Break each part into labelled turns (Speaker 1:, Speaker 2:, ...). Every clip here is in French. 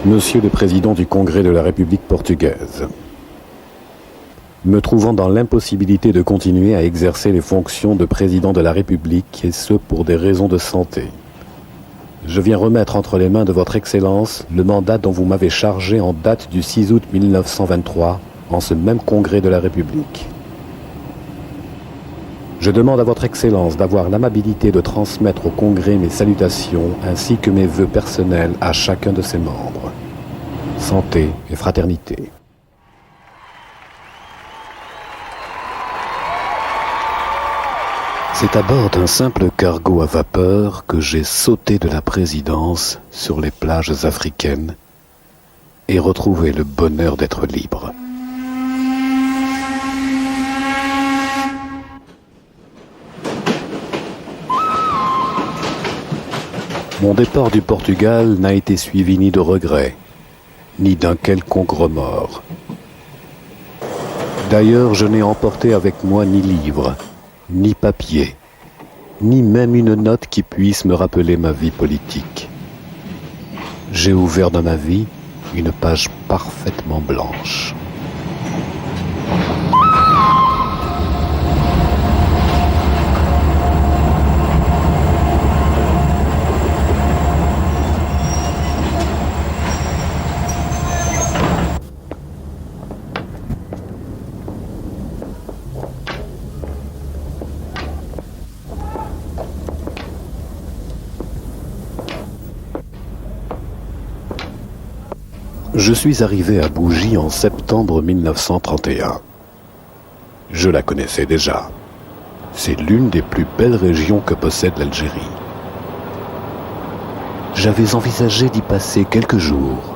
Speaker 1: Monsieur le Président du Congrès de la République portugaise, me trouvant dans l'impossibilité de continuer à exercer les fonctions de Président de la République, et ce pour des raisons de santé, je viens remettre entre les mains de votre Excellence le mandat dont vous m'avez chargé en date du 6 août 1923 en ce même Congrès de la République. Je demande à votre Excellence d'avoir l'amabilité de transmettre au Congrès mes salutations ainsi que mes vœux personnels à chacun de ses membres. Santé et fraternité. C'est à bord d'un simple cargo à vapeur que j'ai sauté de la présidence sur les plages africaines et retrouvé le bonheur d'être libre. Mon départ du Portugal n'a été suivi ni de regrets, ni d'un quelconque remords. D'ailleurs, je n'ai emporté avec moi ni livre, ni papier, ni même une note qui puisse me rappeler ma vie politique. J'ai ouvert dans ma vie une page parfaitement blanche. Je suis arrivé à Bougie en septembre 1931. Je la connaissais déjà. C'est l'une des plus belles régions que possède l'Algérie. J'avais envisagé d'y passer quelques jours,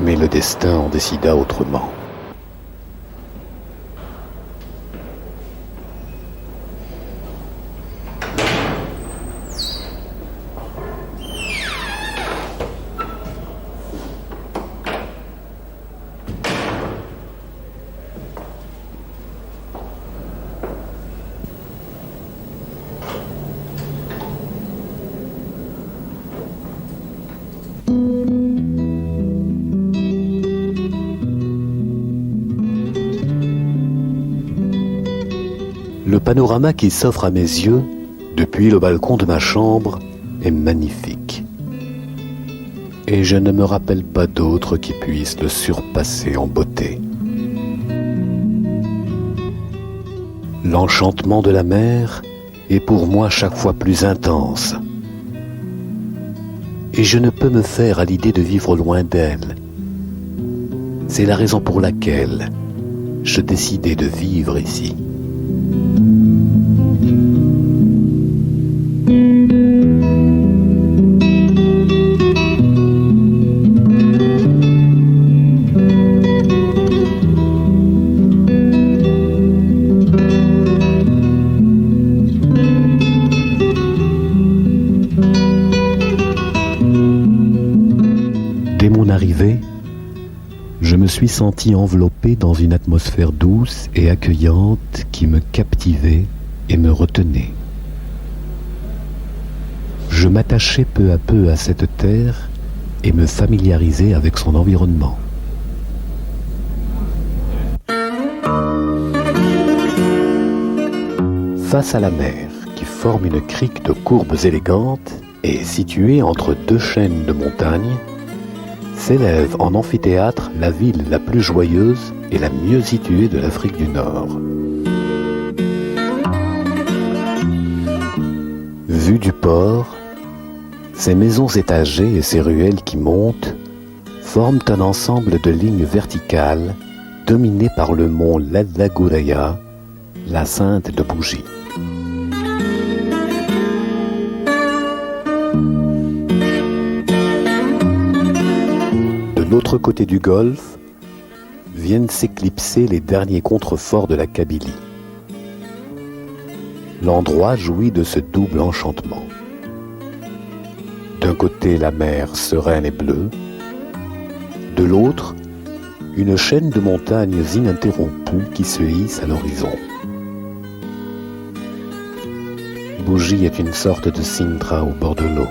Speaker 1: mais le destin en décida autrement. Le panorama qui s'offre à mes yeux, depuis le balcon de ma chambre, est magnifique. Et je ne me rappelle pas d'autre qui puisse le surpasser en beauté. L'enchantement de la mer est pour moi chaque fois plus intense. Et je ne peux me faire à l'idée de vivre loin d'elle. C'est la raison pour laquelle je décidai de vivre ici. Dès mon arrivée, je me suis senti enveloppé dans une atmosphère douce et accueillante qui me captivait et me retenait. Je m'attachais peu à peu à cette terre et me familiarisais avec son environnement. Face à la mer, qui forme une crique de courbes élégantes et située entre deux chaînes de montagnes, s'élève en amphithéâtre la ville la plus joyeuse et la mieux située de l'Afrique du Nord. Vue du port, ces maisons étagées et ces ruelles qui montent forment un ensemble de lignes verticales dominées par le mont Ladaguraya, la Sainte de Bougie. De l'autre côté du golfe, viennent s'éclipser les derniers contreforts de la Kabylie. L'endroit jouit de ce double enchantement. D'un côté, la mer sereine et bleue, de l'autre, une chaîne de montagnes ininterrompues qui se hisse à l'horizon. Bougie est une sorte de Sintra au bord de l'eau.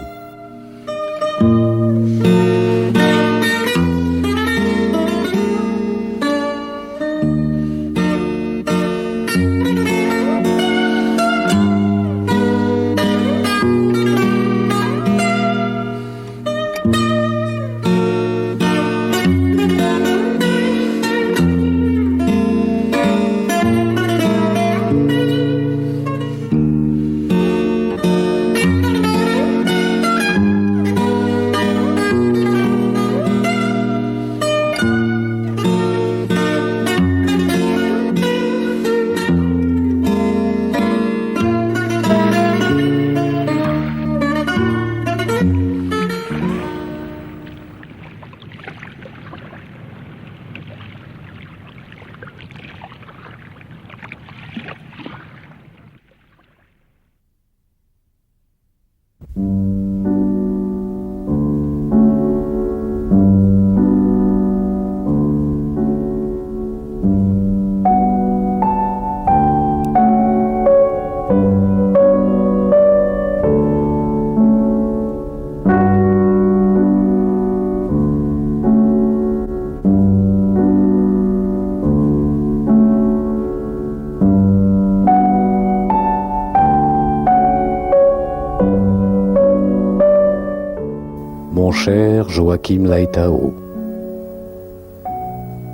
Speaker 1: Mon cher Joachim Leitao,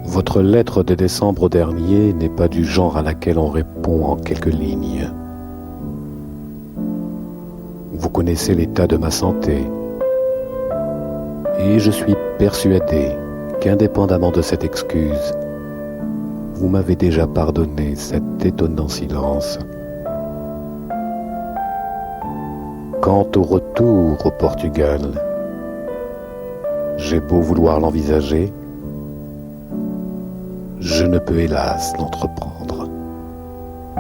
Speaker 1: votre lettre de décembre dernier n'est pas du genre à laquelle on répond en quelques lignes. Vous connaissez l'état de ma santé, et je suis persuadé qu'indépendamment de cette excuse, vous m'avez déjà pardonné cet étonnant silence. Quant au retour au Portugal, j'ai beau vouloir l'envisager, je ne peux hélas l'entreprendre,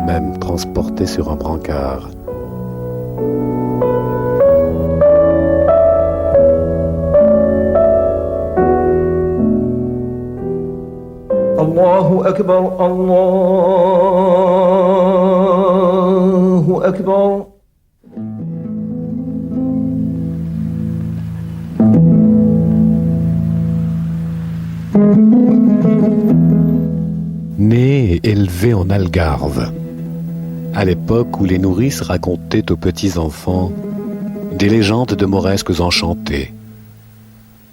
Speaker 1: même transporté sur un brancard.
Speaker 2: Allahu Akbar, Allahu Akbar.
Speaker 1: Né et élevé en Algarve, à l'époque où les nourrices racontaient aux petits-enfants des légendes de mauresques enchantées,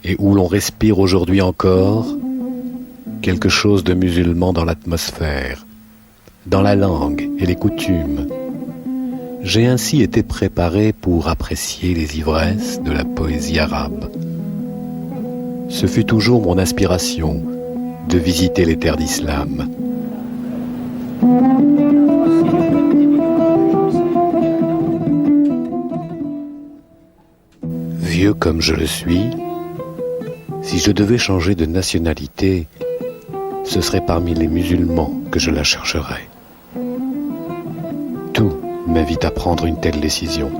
Speaker 1: et où l'on respire aujourd'hui encore quelque chose de musulman dans l'atmosphère, dans la langue et les coutumes. J'ai ainsi été préparé pour apprécier les ivresses de la poésie arabe. Ce fut toujours mon aspiration de visiter les terres d'islam. Vieux comme je le suis, si je devais changer de nationalité, ce serait parmi les musulmans que je la chercherais. Tout m'invite à prendre une telle décision.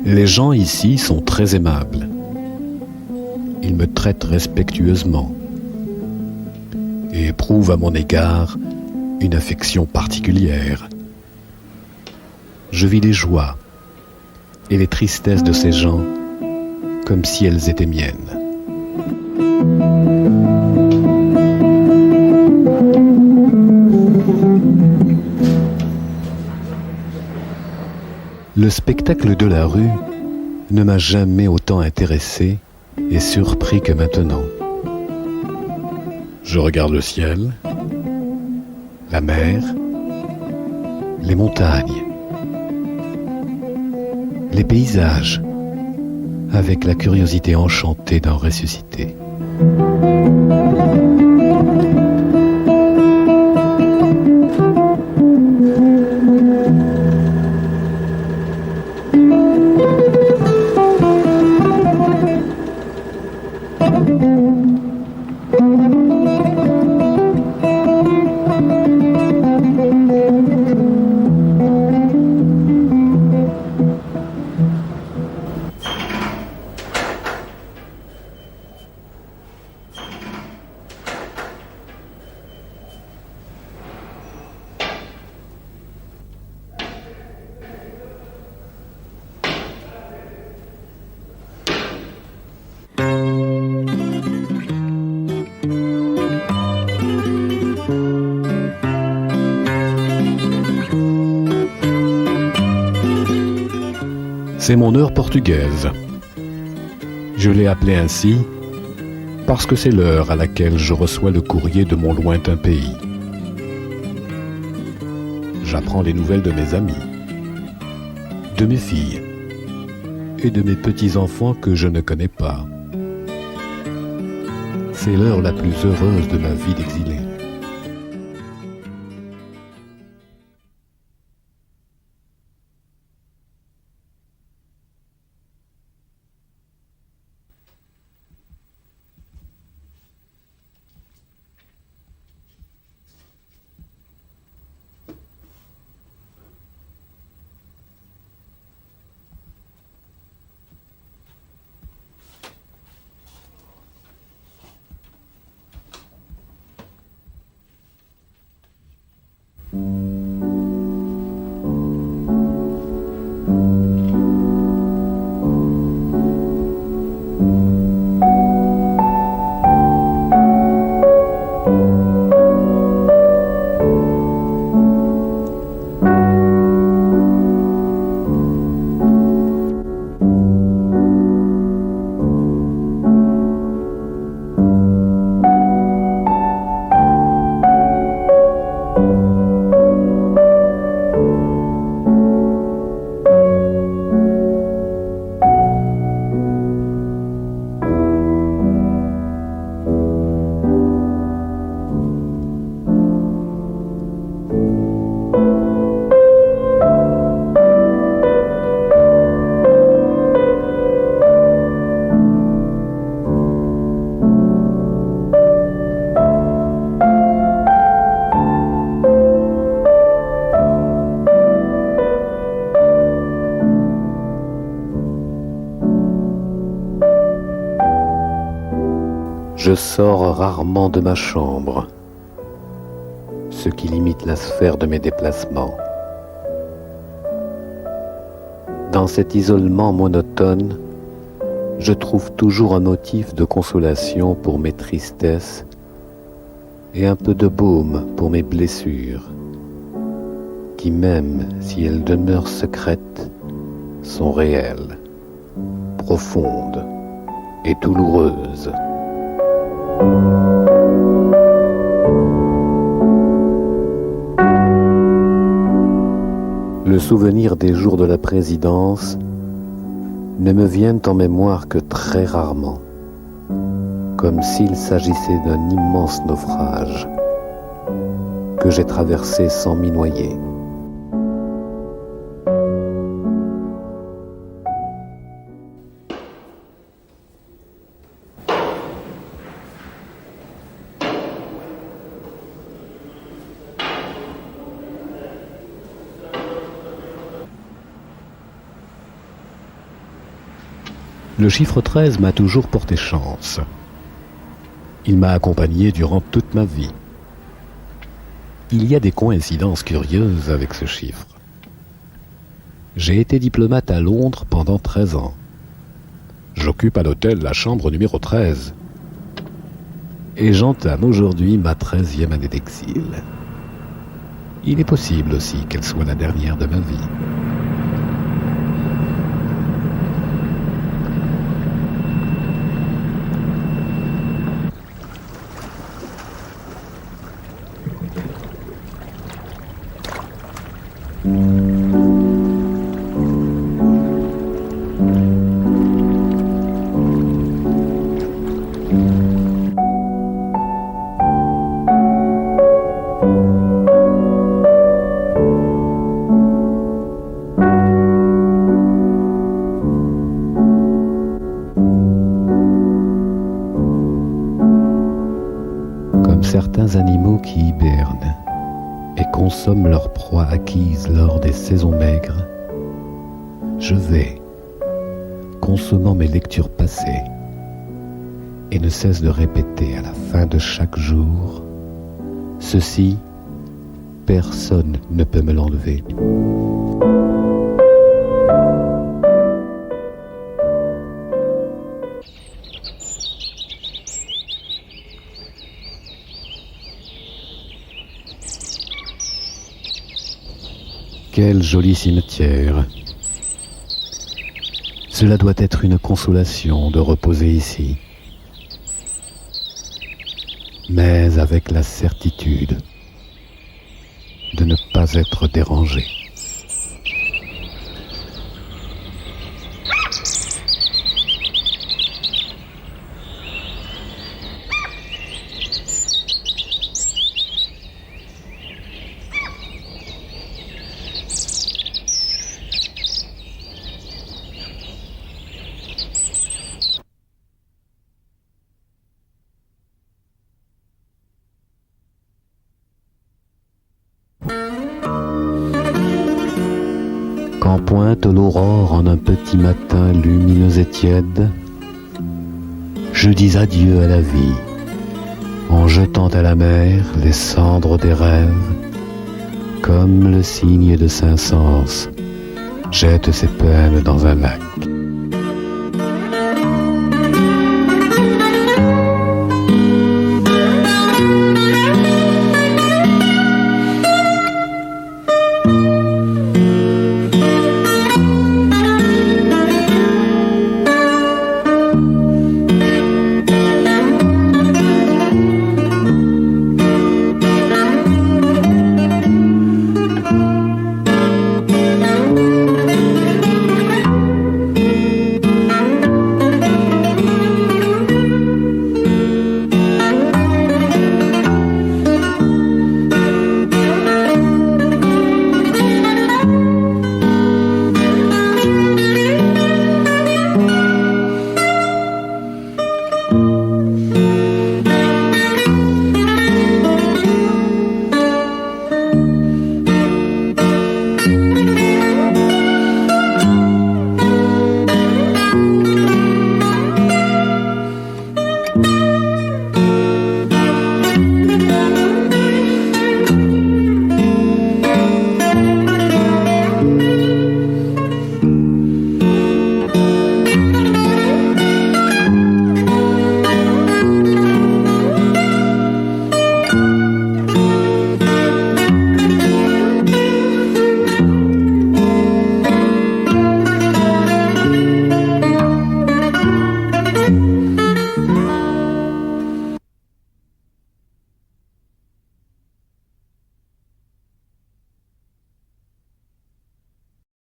Speaker 1: Les gens ici sont très aimables. Ils me traitent respectueusement et éprouvent à mon égard une affection particulière. Je vis les joies et les tristesses de ces gens comme si elles étaient miennes. Le spectacle de la rue ne m'a jamais autant intéressé et surpris que maintenant. Je regarde le ciel, la mer, les montagnes, les paysages, avec la curiosité enchantée d'un ressuscité. C'est mon heure portugaise. Je l'ai appelée ainsi parce que c'est l'heure à laquelle je reçois le courrier de mon lointain pays. J'apprends les nouvelles de mes amis, de mes filles et de mes petits-enfants que je ne connais pas. C'est l'heure la plus heureuse de ma vie d'exilé. Je sors rarement de ma chambre, ce qui limite la sphère de mes déplacements. Dans cet isolement monotone, je trouve toujours un motif de consolation pour mes tristesses et un peu de baume pour mes blessures, qui même si elles demeurent secrètes, sont réelles, profondes et douloureuses. Le souvenir des jours de la présidence ne me viennent en mémoire que très rarement, comme s'il s'agissait d'un immense naufrage que j'ai traversé sans m'y noyer. Le chiffre 13 m'a toujours porté chance. Il m'a accompagné durant toute ma vie. Il y a des coïncidences curieuses avec ce chiffre. J'ai été diplomate à Londres pendant 13 ans. J'occupe à l'hôtel la chambre numéro 13. Et j'entame aujourd'hui ma 13e année d'exil. Il est possible aussi qu'elle soit la dernière de ma vie. Certains animaux qui hibernent et consomment leur proie acquise lors des saisons maigres, je vais, consommant mes lectures passées, et ne cesse de répéter à la fin de chaque jour, ceci, personne ne peut me l'enlever. Quel joli cimetière! Cela doit être une consolation de reposer ici, mais avec la certitude de ne pas être dérangé. Quand pointe l'aurore en un petit matin lumineux et tiède, je dis adieu à la vie, en jetant à la mer les cendres des rêves, comme le cygne de Saint-Saëns jette ses poèmes dans un lac.